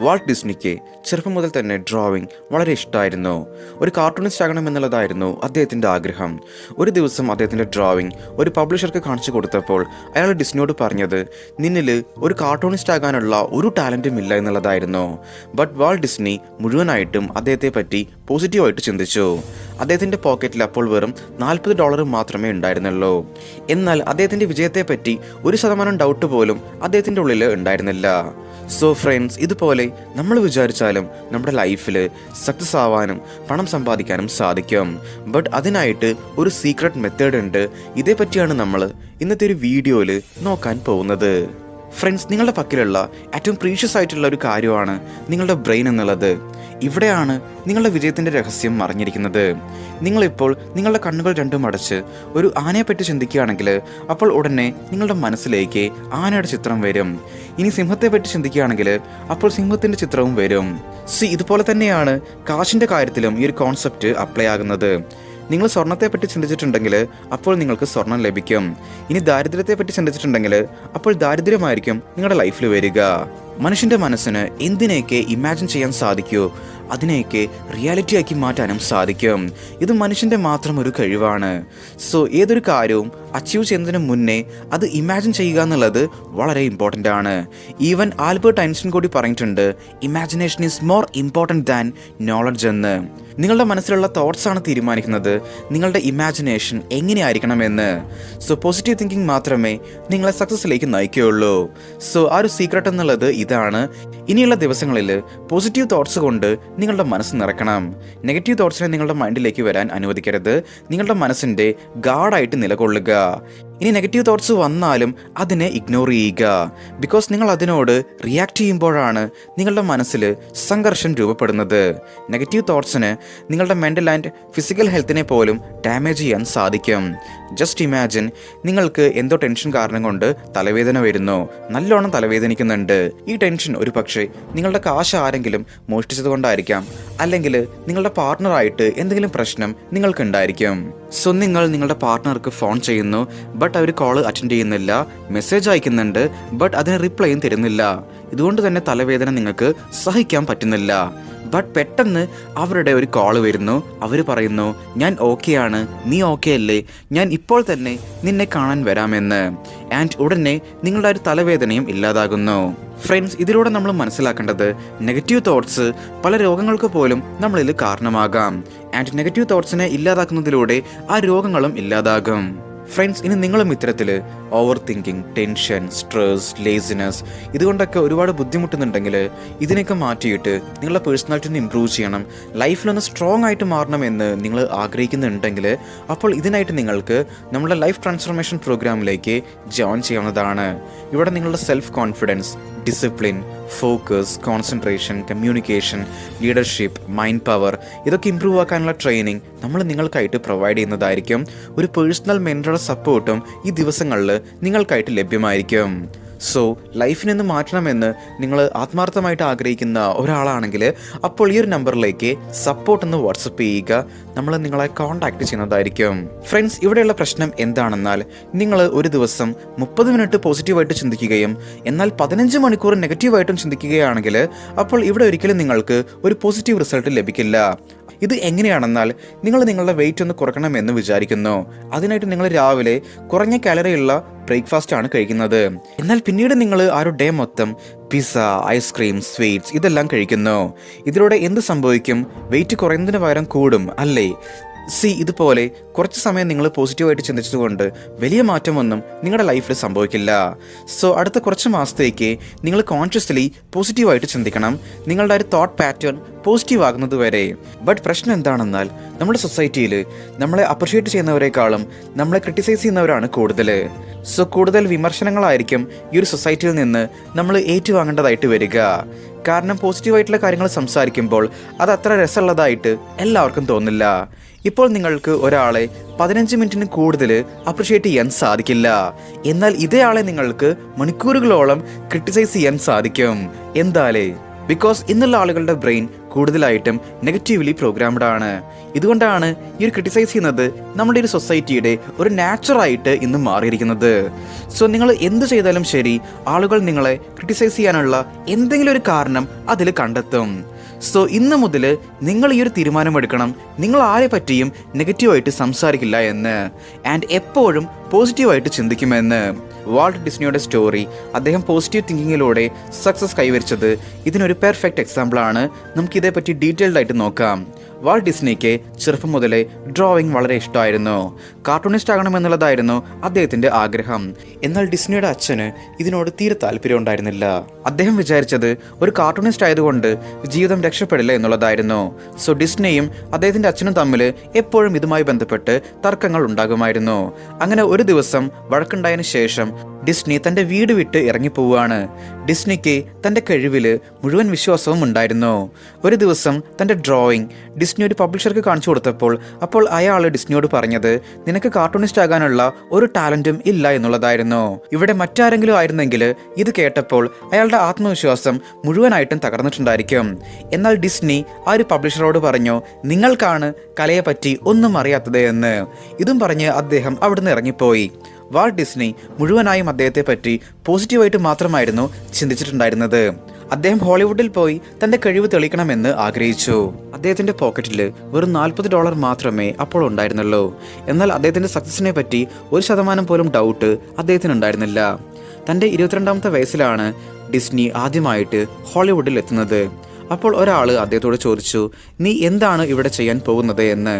Walt ഡിസ്നിക്ക് ചെറുപ്പം മുതൽ തന്നെ ഡ്രോയിങ് വളരെ ഇഷ്ടമായിരുന്നു. ഒരു കാർട്ടൂണിസ്റ്റ് ആകണമെന്നുള്ളതായിരുന്നു അദ്ദേഹത്തിൻ്റെ ആഗ്രഹം. ഒരു ദിവസം അദ്ദേഹത്തിൻ്റെ ഡ്രോയിങ് ഒരു പബ്ലിഷർക്ക് കാണിച്ചു കൊടുത്തപ്പോൾ അയാൾ ഡിസ്നിയോട് പറഞ്ഞത്, നിന്നിൽ ഒരു കാർട്ടൂണിസ്റ്റ് ആകാനുള്ള ഒരു ടാലൻറ്റും ഇല്ല എന്നുള്ളതായിരുന്നു. ബട്ട് വാൾട്ട് ഡിസ്നി മുഴുവനായിട്ടും അദ്ദേഹത്തെ പറ്റി പോസിറ്റീവായിട്ട് ചിന്തിച്ചു. അദ്ദേഹത്തിൻ്റെ പോക്കറ്റിൽ അപ്പോൾ വെറും $40 മാത്രമേ ഉണ്ടായിരുന്നുള്ളൂ. എന്നാൽ അദ്ദേഹത്തിൻ്റെ വിജയത്തെപ്പറ്റി 1% ഡൗട്ട് പോലും അദ്ദേഹത്തിൻ്റെ ഉള്ളിൽ ഉണ്ടായിരുന്നില്ല. സോ ഫ്രണ്ട്സ്, ഇതുപോലെ നമ്മൾ വിചാരിച്ചാലും നമ്മുടെ ലൈഫിൽ സക്സസ് ആവാനും പണം സമ്പാദിക്കാനും സാധിക്കും. ബട്ട് അതിനായിട്ട് ഒരു സീക്രട്ട് മെത്തേഡ് ഉണ്ട്. ഇതേപ്പറ്റിയാണ് നമ്മൾ ഇന്നത്തെ ഒരു വീഡിയോയിൽ നോക്കാൻ പോകുന്നത്. ഫ്രണ്ട്സ്, നിങ്ങളുടെ പക്കലുള്ള ഏറ്റവും പ്രീഷ്യസ് ആയിട്ടുള്ള ഒരു കാര്യമാണ് നിങ്ങളുടെ ബ്രെയിൻ എന്നുള്ളത്. ഇവിടെയാണ് നിങ്ങളുടെ വിജയത്തിൻ്റെ രഹസ്യം മറിഞ്ഞിരിക്കുന്നത്. നിങ്ങളിപ്പോൾ നിങ്ങളുടെ കണ്ണുകൾ രണ്ടും അടച്ച് ഒരു ആനയെപ്പറ്റി ചിന്തിക്കുകയാണെങ്കിൽ അപ്പോൾ ഉടനെ നിങ്ങളുടെ മനസ്സിലേക്ക് ആനയുടെ ചിത്രം വരും. ഇനി സിംഹത്തെപ്പറ്റി ചിന്തിക്കുകയാണെങ്കിൽ അപ്പോൾ സിംഹത്തിൻ്റെ ചിത്രവും വരും. ഇതുപോലെ തന്നെയാണ് കാശിൻ്റെ കാര്യത്തിലും ഈ ഒരു കോൺസെപ്റ്റ് അപ്ലൈ ആകുന്നത്. നിങ്ങൾ സ്വർണത്തെപ്പറ്റി ചിന്തിച്ചിട്ടുണ്ടെങ്കിൽ അപ്പോൾ നിങ്ങൾക്ക് സ്വർണം ലഭിക്കും. ഇനി ദാരിദ്ര്യത്തെപ്പറ്റി ചിന്തിച്ചിട്ടുണ്ടെങ്കിൽ അപ്പോൾ ദാരിദ്ര്യമായിരിക്കും നിങ്ങളുടെ ലൈഫിൽ വരിക. മനുഷ്യൻ്റെ മനസ്സിന് എന്തിനെയൊക്കെ ഇമാജിൻ ചെയ്യാൻ സാധിക്കുമോ അതിനെയൊക്കെ റിയാലിറ്റി ആക്കി മാറ്റാനും സാധിക്കും. ഇത് മനുഷ്യൻ്റെ മാത്രം ഒരു കഴിവാണ്. ഏതൊരു കാര്യവും അച്ചീവ് ചെയ്യുന്നതിന് മുന്നേ അത് ഇമാജിൻ ചെയ്യുക എന്നുള്ളത് വളരെ ഇമ്പോർട്ടൻ്റ് ആണ്. ഈവൻ ആൽബർട്ട് ഐൻസ്റ്റീൻ കൂടി പറഞ്ഞിട്ടുണ്ട്, imagination is more important than knowledge എന്ന്. നിങ്ങളുടെ മനസ്സിലുള്ള തോട്ട്സ് ആണ് തീരുമാനിക്കുന്നത് നിങ്ങളുടെ ഇമാജിനേഷൻ എങ്ങനെയായിരിക്കണമെന്ന്. പോസിറ്റീവ് തിങ്കിങ് മാത്രമേ നിങ്ങളെ സക്സസ്സിലേക്ക് നയിക്കുകയുള്ളൂ. ആ ഒരു സീക്രട്ട് എന്നുള്ളത് ഇതാണ്. ഇനിയുള്ള ദിവസങ്ങളിൽ പോസിറ്റീവ് തോട്ട്സ് കൊണ്ട് നിങ്ങളുടെ മനസ്സ് നിറക്കണം. നെഗറ്റീവ് തോട്ട്സിനെ നിങ്ങളുടെ മൈൻഡിലേക്ക് വരാൻ അനുവദിക്കരുത്. നിങ്ങളുടെ മനസ്സിൻ്റെ ഗാർഡായിട്ട് നിലകൊള്ളുക. ഇനി നെഗറ്റീവ് തോട്ട്സ് വന്നാലും അതിനെ ഇഗ്നോർ ചെയ്യുക. ബിക്കോസ് നിങ്ങൾ അതിനോട് റിയാക്ട് ചെയ്യുമ്പോഴാണ് നിങ്ങളുടെ മനസ്സിൽ സംഘർഷം രൂപപ്പെടുന്നത്. നെഗറ്റീവ് തോട്ട്സിന് നിങ്ങളുടെ മെൻ്റൽ ആൻഡ് ഫിസിക്കൽ ഹെൽത്തിനെ പോലും ഡാമേജ് ചെയ്യാൻ സാധിക്കും. ജസ്റ്റ് ഇമാജിൻ, നിങ്ങൾക്ക് എന്തോ ടെൻഷൻ കാരണം കൊണ്ട് തലവേദന വരുന്നു, നല്ലോണം തലവേദനിക്കുന്നുണ്ട്. ഈ ടെൻഷൻ ഒരു പക്ഷേ നിങ്ങളുടെ കാശ് ആരെങ്കിലും മോഷ്ടിച്ചത് കൊണ്ടായിരിക്കാം, അല്ലെങ്കിൽ നിങ്ങളുടെ പാർട്ട്ണറായിട്ട് എന്തെങ്കിലും പ്രശ്നം നിങ്ങൾക്കുണ്ടായിരിക്കും. നിങ്ങൾ നിങ്ങളുടെ പാർട്ട്ണർക്ക് ഫോൺ ചെയ്യുന്നു, ബട്ട് അവർ കോൾ അറ്റൻഡ് ചെയ്യുന്നില്ല. മെസ്സേജ് അയക്കുന്നുണ്ട്, ബട്ട് അതിന് റിപ്ലൈയും തരുന്നില്ല. ഇതുകൊണ്ട് തന്നെ തലവേദന നിങ്ങൾക്ക് സഹിക്കാൻ പറ്റുന്നില്ല. ബട്ട് പെട്ടെന്ന് അവരുടെ ഒരു കോൾ വരുന്നു. അവർ പറയുന്നു, ഞാൻ ഓക്കെയാണ്, നീ ഓക്കെ അല്ലേ, ഞാൻ ഇപ്പോൾ തന്നെ നിന്നെ കാണാൻ വരാമെന്ന്. ആൻഡ് ഉടനെ നിങ്ങളുടെ ഒരു തലവേദനയും ഇല്ലാതാകുന്നു. ഫ്രണ്ട്സ്, ഇതിലൂടെ നമ്മൾ മനസ്സിലാക്കേണ്ടത് നെഗറ്റീവ് തോട്ട്സ് പല രോഗങ്ങൾക്ക് പോലും നമ്മളിൽ കാരണമാകാം. ആൻഡ് നെഗറ്റീവ് തോട്ട്സിനെ ഇല്ലാതാക്കുന്നതിലൂടെ ആ രോഗങ്ങളും ഇല്ലാതാകും. ഫ്രണ്ട്സ്, ഇനി നിങ്ങളും ഇത്തരത്തിൽ over thinking, tension, stress, laziness ഇതുകൊണ്ടൊക്കെ ഒരുപാട് ബുദ്ധിമുട്ടുന്നുണ്ടെങ്കിൽ ഇതിനൊക്കെ മാറ്റിയിട്ട് നിങ്ങളുടെ പേഴ്സണാലിറ്റിനെ ഇമ്പ്രൂവ് ചെയ്യണം, ലൈഫിലൊന്ന് സ്ട്രോങ് ആയിട്ട് മാറണമെന്ന് നിങ്ങൾ ആഗ്രഹിക്കുന്നുണ്ടെങ്കിൽ അപ്പോൾ ഇതിനായിട്ട് നിങ്ങൾക്ക് നമ്മുടെ ലൈഫ് ട്രാൻസ്ഫോർമേഷൻ പ്രോഗ്രാമിലേക്ക് ജോയിൻ ചെയ്യാവുന്നതാണ്. ഇവിടെ നിങ്ങളുടെ self confidence, discipline, focus, concentration, communication, leadership, mind power ഇതൊക്കെ ഇമ്പ്രൂവ് ആക്കാനുള്ള ട്രെയിനിങ് നമ്മൾ നിങ്ങൾക്കായിട്ട് പ്രൊവൈഡ് ചെയ്യുന്നതായിരിക്കും. ഒരു പേഴ്സണൽ മെൻറ്ററുടെ സപ്പോർട്ടും ഈ ദിവസങ്ങളിൽ നിങ്ങൾക്കായിട്ട് ലഭ്യമായിരിക്കും. ലൈഫിൽ നിന്ന് മാറ്റണമെന്ന് നിങ്ങൾ ആത്മാർത്ഥമായിട്ട് ആഗ്രഹിക്കുന്ന ഒരാളാണെങ്കിൽ അപ്പോൾ ഈ ഒരു നമ്പറിലേക്ക് സപ്പോർട്ട് എന്ന് വാട്സപ്പ് ചെയ്യുക. നമ്മൾ നിങ്ങളെ കോൺടാക്ട് ചെയ്യുന്നതായിരിക്കും. ഫ്രണ്ട്സ്, ഇവിടെയുള്ള പ്രശ്നം എന്താണെന്നാൽ നിങ്ങൾ ഒരു ദിവസം 30 മിനിറ്റ് പോസിറ്റീവായിട്ട് ചിന്തിക്കുകയും എന്നാൽ 15 മണിക്കൂർ നെഗറ്റീവായിട്ടും ചിന്തിക്കുകയാണെങ്കിൽ അപ്പോൾ ഇവിടെ ഒരിക്കലും നിങ്ങൾക്ക് ഒരു പോസിറ്റീവ് റിസൾട്ട് ലഭിക്കില്ല. ഇത് എങ്ങനെയാണെന്നാൽ നിങ്ങൾ നിങ്ങളുടെ വെയിറ്റ് ഒന്ന് കുറയ്ക്കണമെന്ന് വിചാരിക്കുന്നു. അതിനായിട്ട് നിങ്ങൾ രാവിലെ കുറഞ്ഞ കാലറിയുള്ള ബ്രേക്ക്ഫാസ്റ്റ് ആണ് കഴിക്കുന്നത്. എന്നാൽ പിന്നീട് നിങ്ങൾ ആ ഒരു ഡേ മൊത്തം പിസ്സ, ഐസ്ക്രീം, സ്വീറ്റ്സ് ഇതെല്ലാം കഴിക്കുന്നു. ഇതിലൂടെ എന്ത് സംഭവിക്കും? വെയിറ്റ് കുറയുന്നതിന് പകരം കൂടും അല്ലേ? ഇതുപോലെ കുറച്ച് സമയം നിങ്ങൾ പോസിറ്റീവായിട്ട് ചിന്തിച്ചതുകൊണ്ട് വലിയ മാറ്റമൊന്നും നിങ്ങളുടെ ലൈഫിൽ സംഭവിക്കില്ല. അടുത്ത കുറച്ച് മാസത്തേക്ക് നിങ്ങൾ കോൺഷ്യസ്ലി പോസിറ്റീവായിട്ട് ചിന്തിക്കണം, നിങ്ങളുടെ ഒരു തോട്ട് പാറ്റേൺ പോസിറ്റീവ് ആകുന്നത് വരെ. ബട്ട് പ്രശ്നം എന്താണെന്നാൽ നമ്മുടെ സൊസൈറ്റിയിൽ നമ്മളെ അപ്രിഷ്യേറ്റ് ചെയ്യുന്നവരെക്കാളും നമ്മളെ ക്രിട്ടിസൈസ് ചെയ്യുന്നവരാണ് കൂടുതൽ. കൂടുതൽ വിമർശനങ്ങളായിരിക്കും ഈ ഒരു സൊസൈറ്റിയിൽ നിന്ന് നമ്മൾ ഏറ്റുവാങ്ങേണ്ടതായിട്ട് വരിക. കാരണം പോസിറ്റീവായിട്ടുള്ള കാര്യങ്ങൾ സംസാരിക്കുമ്പോൾ അത് അത്ര രസമുള്ളതായിട്ട് എല്ലാവർക്കും തോന്നില്ല. ഇപ്പോൾ നിങ്ങൾക്ക് ഒരാളെ 15 മിനിറ്റിന് കൂടുതൽ അപ്രിഷ്യേറ്റ് ചെയ്യാൻ സാധിക്കില്ല. എന്നാൽ ഇതേ ആളെ നിങ്ങൾക്ക് മണിക്കൂറുകളോളം ക്രിട്ടിസൈസ് ചെയ്യാൻ സാധിക്കും. എന്താലേ? ബിക്കോസ് ഇന്നുള്ള ആളുകളുടെ ബ്രെയിൻ കൂടുതലായിട്ടും നെഗറ്റീവ്ലി പ്രോഗ്രാംഡ് ആണ്. ഇതുകൊണ്ടാണ് ഈ ഒരു ക്രിട്ടിസൈസ് ചെയ്യുന്നത് നമ്മുടെ ഒരു സൊസൈറ്റിയുടെ ഒരു നാച്ചുറായിട്ട് ഇന്ന് മാറിയിരിക്കുന്നത്. സോ നിങ്ങൾ എന്ത് ചെയ്താലും ശരി, ആളുകൾ നിങ്ങളെ ക്രിട്ടിസൈസ് ചെയ്യാനുള്ള എന്തെങ്കിലും ഒരു കാരണം അതിൽ കണ്ടെത്തും. സോ ഇന്ന് മുതൽ നിങ്ങൾ ഈ ഒരു തീരുമാനമെടുക്കണം, നിങ്ങൾ ആരെ പറ്റിയും നെഗറ്റീവായിട്ട് സംസാരിക്കില്ല എന്ന്, ആൻഡ് എപ്പോഴും പോസിറ്റീവായിട്ട് ചിന്തിക്കുമെന്ന്. വാൾട്ട് ഡിസ്നിയുടെ സ്റ്റോറി, അദ്ദേഹം പോസിറ്റീവ് തിങ്കിങ്ങിലൂടെ സക്സസ് കൈവരിച്ചത് ഇതിനൊരു പെർഫെക്റ്റ് എക്സാമ്പിളാണ്. നമുക്കിതേപ്പറ്റി ഡീറ്റെയിൽഡ് ആയിട്ട് നോക്കാം. വാൾട്ട് ഡിസ്നിക്ക് ചെറുപ്പം മുതലേ ഡ്രോയിങ് വളരെ ഇഷ്ടമായിരുന്നു. കാർട്ടൂണിസ്റ്റ് ആകണമെന്നുള്ളതായിരുന്നു അദ്ദേഹത്തിൻ്റെ ആഗ്രഹം. എന്നാൽ ഡിസ്നിയുടെ അച്ഛന് ഇതിനോട് തീരെ താല്പര്യം ഉണ്ടായിരുന്നില്ല. അദ്ദേഹം വിചാരിച്ചത് ഒരു കാർട്ടൂണിസ്റ്റ് ആയതുകൊണ്ട് ജീവിതം രക്ഷപ്പെടില്ല എന്നുള്ളതായിരുന്നു. സോ ഡിസ്നിയും അദ്ദേഹത്തിൻ്റെ അച്ഛനും തമ്മിൽ എപ്പോഴും ഇതുമായി ബന്ധപ്പെട്ട് തർക്കങ്ങൾ ഉണ്ടാകുമായിരുന്നു. അങ്ങനെ ഒരു ദിവസം വഴക്കുണ്ടായതിനു ശേഷം ഡിസ്നി തൻ്റെ വീട് വിട്ട് ഇറങ്ങിപ്പോവുകയാണ്. ഡിസ്നിക്ക് തൻ്റെ കഴിവിൽ മുഴുവൻ വിശ്വാസവും ഉണ്ടായിരുന്നു. ഒരു ദിവസം തൻ്റെ ഡ്രോയിങ് ഡിസ്നി ഒരു പബ്ലിഷർക്ക് കാണിച്ചു കൊടുത്തപ്പോൾ അപ്പോൾ അയാൾ ഡിസ്നിയോട് പറഞ്ഞത്, നിനക്ക് കാർട്ടൂണിസ്റ്റ് ആകാനുള്ള ഒരു ടാലൻറ്റും ഇല്ല എന്നുള്ളതായിരുന്നു. ഇവിടെ മറ്റാരെങ്കിലും ആയിരുന്നെങ്കിൽ ഇത് കേട്ടപ്പോൾ അയാളുടെ ആത്മവിശ്വാസം മുഴുവനായിട്ടും തകർന്നിട്ടുണ്ടായിരിക്കും. എന്നാൽ ഡിസ്നി ആ ഒരു പബ്ലിഷറോട് പറഞ്ഞു, നിങ്ങൾക്കാണ് കലയെപ്പറ്റി ഒന്നും അറിയാത്തത് എന്ന്. ഇതും പറഞ്ഞ് അദ്ദേഹം അവിടുന്ന് ഇറങ്ങിപ്പോയി. വാൾട്ട് ഡിസ്നി മുഴുവനായും അദ്ദേഹത്തെ പറ്റി പോസിറ്റീവായിട്ട് മാത്രമായിരുന്നു ചിന്തിച്ചിട്ടുണ്ടായിരുന്നത്. അദ്ദേഹം ഹോളിവുഡിൽ പോയി തൻ്റെ കഴിവ് തെളിയിക്കണമെന്ന് ആഗ്രഹിച്ചു. അദ്ദേഹത്തിൻ്റെ പോക്കറ്റിൽ വെറും $40 മാത്രമേ അപ്പോൾ ഉണ്ടായിരുന്നുള്ളൂ. എന്നാൽ അദ്ദേഹത്തിൻ്റെ സക്സസിനെ പറ്റി 1% പോലും ഡൗട്ട് അദ്ദേഹത്തിനുണ്ടായിരുന്നില്ല. തൻ്റെ 22ാമത്തെ വയസ്സിലാണ് ഡിസ്നി ആദ്യമായിട്ട് ഹോളിവുഡിൽ എത്തുന്നത്. അപ്പോൾ ഒരാൾ അദ്ദേഹത്തോട് ചോദിച്ചു, നീ എന്താണ് ഇവിടെ ചെയ്യാൻ പോകുന്നത് എന്ന്.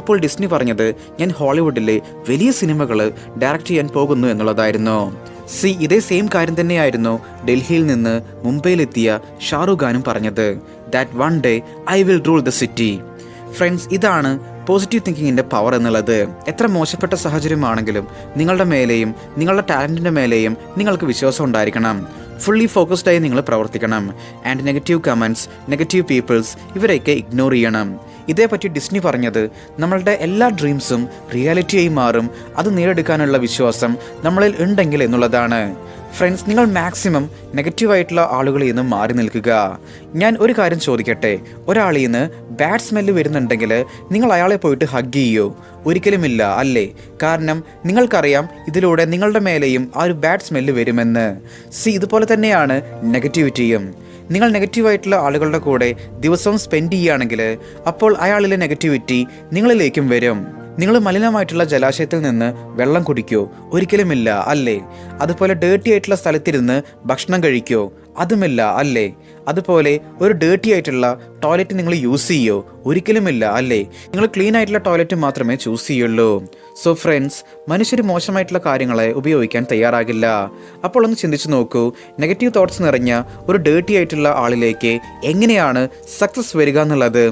അപ്പോൾ ഡിസ്നി പറഞ്ഞത്, ഞാൻ ഹോളിവുഡിലെ വലിയ സിനിമകൾ ഡയറക്റ്റ് ചെയ്യാൻ പോകുന്നു എന്നുള്ളതായിരുന്നു. ഇതേ സെയിം കാര്യം തന്നെയായിരുന്നു ഡൽഹിയിൽ നിന്ന് മുംബൈയിലെത്തിയ ഷാറുഖ് ഖാനും പറഞ്ഞത്, that one day I will rule the city. Friends, ഇതാണ് പോസിറ്റീവ് തിങ്കിങ്ങിൻ്റെ പവർ എന്നുള്ളത്. എത്ര മോശപ്പെട്ട സാഹചര്യമാണെങ്കിലും നിങ്ങളുടെ മേലെയും നിങ്ങളുടെ ടാലൻറ്റിൻ്റെ മേലെയും നിങ്ങൾക്ക് വിശ്വാസം ഉണ്ടായിരിക്കണം. ഫുള്ളി ഫോക്കസ്ഡായി നിങ്ങൾ പ്രവർത്തിക്കണം. And negative comments, negative peoples, ഇവരെയൊക്കെ ഇഗ്നോർ ചെയ്യണം. ഇതേപ്പറ്റി ഡിസ്നി പറഞ്ഞത്, നമ്മളുടെ എല്ലാ ഡ്രീംസും റിയാലിറ്റിയായി മാറും, അത് നേടിയെടുക്കാനുള്ള വിശ്വാസം നമ്മളിൽ ഉണ്ടെങ്കിൽ എന്നുള്ളതാണ്. ഫ്രണ്ട്സ്, നിങ്ങൾ മാക്സിമം നെഗറ്റീവായിട്ടുള്ള ആളുകളിൽ നിന്ന് മാറി നിൽക്കുക. ഞാൻ ഒരു കാര്യം ചോദിക്കട്ടെ, ഒരാളിൽ നിന്ന് ബാഡ് സ്മെല്ല് വരുന്നുണ്ടെങ്കിൽ നിങ്ങൾ അയാളെ പോയിട്ട് ഹഗ് ചെയ്യോ? ഒരിക്കലുമില്ല, അല്ലേ? കാരണം നിങ്ങൾക്കറിയാം ഇതിലൂടെ നിങ്ങളുടെ മേലെയും ആ ഒരു ബാഡ് സ്മെല്ല് വരുമെന്ന്. ഇതുപോലെ തന്നെയാണ് നെഗറ്റിവിറ്റിയും. നിങ്ങൾ നെഗറ്റീവായിട്ടുള്ള ആളുകളുടെ കൂടെ ദിവസവും സ്പെൻഡ് ചെയ്യുകയാണെങ്കിൽ അപ്പോൾ അയാളിലെ നെഗറ്റിവിറ്റി നിങ്ങളിലേക്കും വരും. നിങ്ങൾ മലിനമായിട്ടുള്ള ജലാശയത്തിൽ നിന്ന് വെള്ളം കുടിക്കോ? ഒരിക്കലുമില്ല, അല്ലേ? അതുപോലെ ഡേർട്ടി ആയിട്ടുള്ള സ്ഥലത്തിരുന്ന് ഭക്ഷണം കഴിക്കോ? അതുമില്ല, അല്ലേ? അതുപോലെ ഒരു ഡേർട്ടി ആയിട്ടുള്ള ടോയ്ലറ്റ് നിങ്ങൾ യൂസ് ചെയ്യോ? ഒരിക്കലുമില്ല, അല്ലേ? നിങ്ങൾ ക്ലീൻ ആയിട്ടുള്ള ടോയ്ലറ്റ് മാത്രമേ ചൂസ് ചെയ്യുള്ളൂ. സോ ഫ്രണ്ട്സ്, മനുഷ്യർ മോശമായിട്ടുള്ള കാര്യങ്ങളെ ഉപയോഗിക്കാൻ തയ്യാറാകില്ല. അപ്പോൾ ഒന്ന് ചിന്തിച്ചു നോക്കൂ, നെഗറ്റീവ് തോട്ട്സ് നിറഞ്ഞ ഒരു ഡേർട്ടി ആയിട്ടുള്ള ആളിലേക്ക് എങ്ങനെയാണ് സക്സസ് വരിക എന്നുള്ളത്.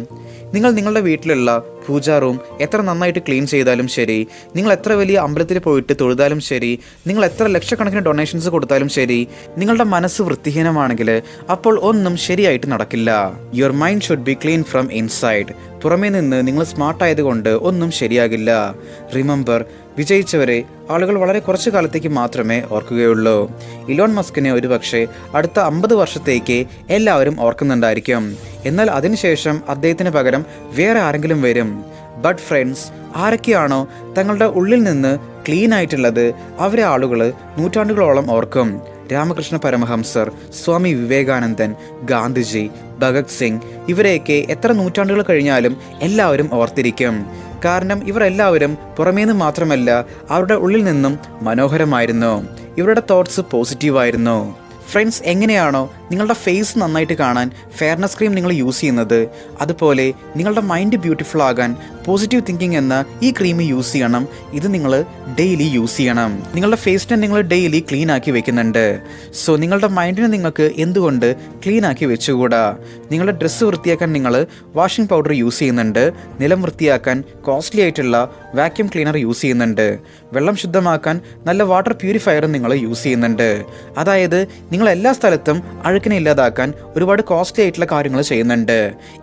നിങ്ങൾ നിങ്ങളുടെ വീട്ടിലുള്ള പൂജാ റൂം എത്ര നന്നായിട്ട് ക്ലീൻ ചെയ്താലും ശരി, നിങ്ങൾ എത്ര വലിയ അമ്പലത്തിൽ പോയിട്ട് തൊഴുതാലും ശരി, നിങ്ങൾ എത്ര ലക്ഷക്കണക്കിന് ഡൊണേഷൻസ് കൊടുത്താലും ശരി, നിങ്ങളുടെ മനസ്സ് വൃത്തിഹീനമാണെങ്കിൽ അപ്പോൾ ഒന്നും ശരിയായിട്ട് നടക്കില്ല. Your mind should be clean from inside. പുറമേ നിന്ന് നിങ്ങൾ സ്മാർട്ട് ആയതുകൊണ്ട് ഒന്നും ശരിയാകില്ല. റിമെമ്പർ, വിജയിച്ചവരെ ആളുകൾ വളരെ കുറച്ചു കാലത്തേക്ക് മാത്രമേ ഓർക്കുകയുള്ളൂ. ഇലോൺ മസ്കിനെ ഒരുപക്ഷെ അടുത്ത 50 വർഷത്തേക്ക് എല്ലാവരും ഓർക്കുന്നുണ്ടായിരിക്കും. എന്നാൽ അതിനുശേഷം അദ്ദേഹത്തിന് പകരം വേറെ ആരെങ്കിലും വരും. ബട്ട് ഫ്രണ്ട്സ്, ആരൊക്കെയാണോ തങ്ങളുടെ ഉള്ളിൽ നിന്ന് ക്ലീൻ ആയിട്ടുള്ളത് അവരെ ആളുകൾ നൂറ്റാണ്ടുകളോളം ഓർക്കും. രാമകൃഷ്ണ പരമഹംസർ, സ്വാമി വിവേകാനന്ദൻ, ഗാന്ധിജി, ഭഗത് സിംഗ്, ഇവരെയൊക്കെ എത്ര നൂറ്റാണ്ടുകൾ കഴിഞ്ഞാലും എല്ലാവരും ഓർത്തിരിക്കും. കാരണം ഇവർ എല്ലാവരും പുറമേന്ന് മാത്രമല്ല അവരുടെ ഉള്ളിൽ നിന്നും മനോഹരമായിരുന്നു. ഇവരുടെ തോട്ട്സ് പോസിറ്റീവായിരുന്നു. ഫ്രണ്ട്സ്, എങ്ങനെയാണോ നിങ്ങളുടെ ഫേസ് നന്നായിട്ട് കാണാൻ ഫെയർനെസ് ക്രീം നിങ്ങൾ യൂസ് ചെയ്യുന്നത്, അതുപോലെ നിങ്ങളുടെ മൈൻഡ് ബ്യൂട്ടിഫുൾ ആകാൻ പോസിറ്റീവ് തിങ്കിങ് എന്ന ഈ ക്രീം യൂസ് ചെയ്യണം. ഇത് നിങ്ങൾ ഡെയിലി യൂസ് ചെയ്യണം. നിങ്ങളുടെ ഫേസിനെ നിങ്ങൾ ഡെയിലി ക്ലീൻ ആക്കി വെക്കുന്നുണ്ട്. സോ നിങ്ങളുടെ മൈൻഡിനെ നിങ്ങൾക്ക് എന്തുകൊണ്ട് ക്ലീൻ ആക്കി വെച്ചുകൂടാ? നിങ്ങളുടെ ഡ്രസ്സ് വൃത്തിയാക്കാൻ നിങ്ങൾ വാഷിംഗ് പൗഡർ യൂസ് ചെയ്യുന്നുണ്ട്. നിലം വൃത്തിയാക്കാൻ കോസ്റ്റ്ലി ആയിട്ടുള്ള വാക്യൂം ക്ലീനർ യൂസ് ചെയ്യുന്നുണ്ട്. വെള്ളം ശുദ്ധമാക്കാൻ നല്ല വാട്ടർ പ്യൂരിഫയറും നിങ്ങൾ യൂസ് ചെയ്യുന്നുണ്ട്. അതായത് നിങ്ങൾ എല്ലാ സ്ഥലത്തും അഴുക്കിനെ ഇല്ലാതാക്കാൻ ഒരുപാട് കോസ്റ്റ്ലി ആയിട്ടുള്ള കാര്യങ്ങൾ ചെയ്യുന്നുണ്ട്.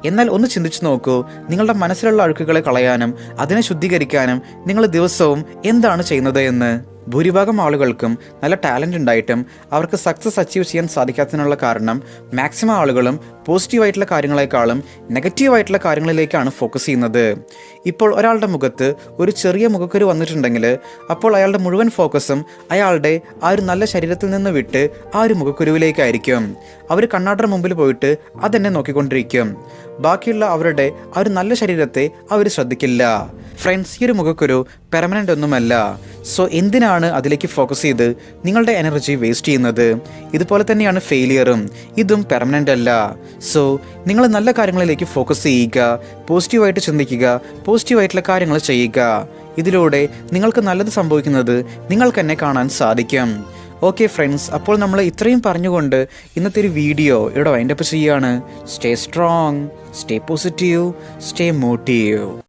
എന്നാൽ ഒന്ന് ചിന്തിച്ചു നോക്കൂ, നിങ്ങളുടെ മനസ്സിലുള്ള അഴുക്കുകളെ കളയാനും അതിനെ ശുദ്ധീകരിക്കാനും നിങ്ങൾ ദിവസവും എന്താണ് ചെയ്യുന്നത് എന്ന്. ഭൂരിഭാഗം ആളുകൾക്കും നല്ല ടാലൻ്റ് ഉണ്ടായിട്ടും അവർക്ക് സക്സസ് അച്ചീവ് ചെയ്യാൻ സാധിക്കാത്തതിനുള്ള കാരണം മാക്സിമം ആളുകളും പോസിറ്റീവായിട്ടുള്ള കാര്യങ്ങളെക്കാളും നെഗറ്റീവായിട്ടുള്ള കാര്യങ്ങളിലേക്കാണ് ഫോക്കസ് ചെയ്യുന്നത്. ഇപ്പോൾ ഒരാളുടെ മുഖത്ത് ഒരു ചെറിയ മുഖക്കുരു വന്നിട്ടുണ്ടെങ്കിൽ അപ്പോൾ അയാളുടെ മുഴുവൻ ഫോക്കസും അയാളുടെ ആ ഒരു നല്ല ശരീരത്തിൽ നിന്ന് വിട്ട് ആ ഒരു മുഖക്കുരുവിലേക്കായിരിക്കും. അവർ കണ്ണാടിയുടെ മുമ്പിൽ പോയിട്ട് അതെന്നെ നോക്കിക്കൊണ്ടിരിക്കും. ബാക്കിയുള്ള അവരുടെ ആ ഒരു നല്ല ശരീരത്തെ അവർ ശ്രദ്ധിക്കില്ല. ഫ്രണ്ട്സ്, ഈ ഒരു മുഖക്കുരു പെർമനൻ്റ് ഒന്നുമല്ല. സോ എന്തിനാണ് അതിലേക്ക് ഫോക്കസ് ചെയ്ത് നിങ്ങളുടെ എനർജി വേസ്റ്റ് ചെയ്യുന്നത്? ഇതുപോലെ തന്നെയാണ് ഫെയിലിയറും, ഇതും പെർമനൻ്റ് അല്ല. സോ നിങ്ങൾ നല്ല കാര്യങ്ങളിലേക്ക് ഫോക്കസ് ചെയ്യുക, പോസിറ്റീവായിട്ട് ചിന്തിക്കുക, പോസിറ്റീവായിട്ടുള്ള കാര്യങ്ങൾ ചെയ്യുക. ഇതിലൂടെ നിങ്ങൾക്ക് നല്ലത് സംഭവിക്കുന്നത് നിങ്ങൾക്ക് തന്നെ കാണാൻ സാധിക്കും. ഓക്കെ ഫ്രണ്ട്സ്, അപ്പോൾ നമ്മൾ ഇത്രയും പറഞ്ഞുകൊണ്ട് ഇന്നത്തെ ഒരു വീഡിയോ ഇവിടെ വൈൻഡപ്പ് ചെയ്യുകയാണ്. Stay strong, stay positive, stay motive.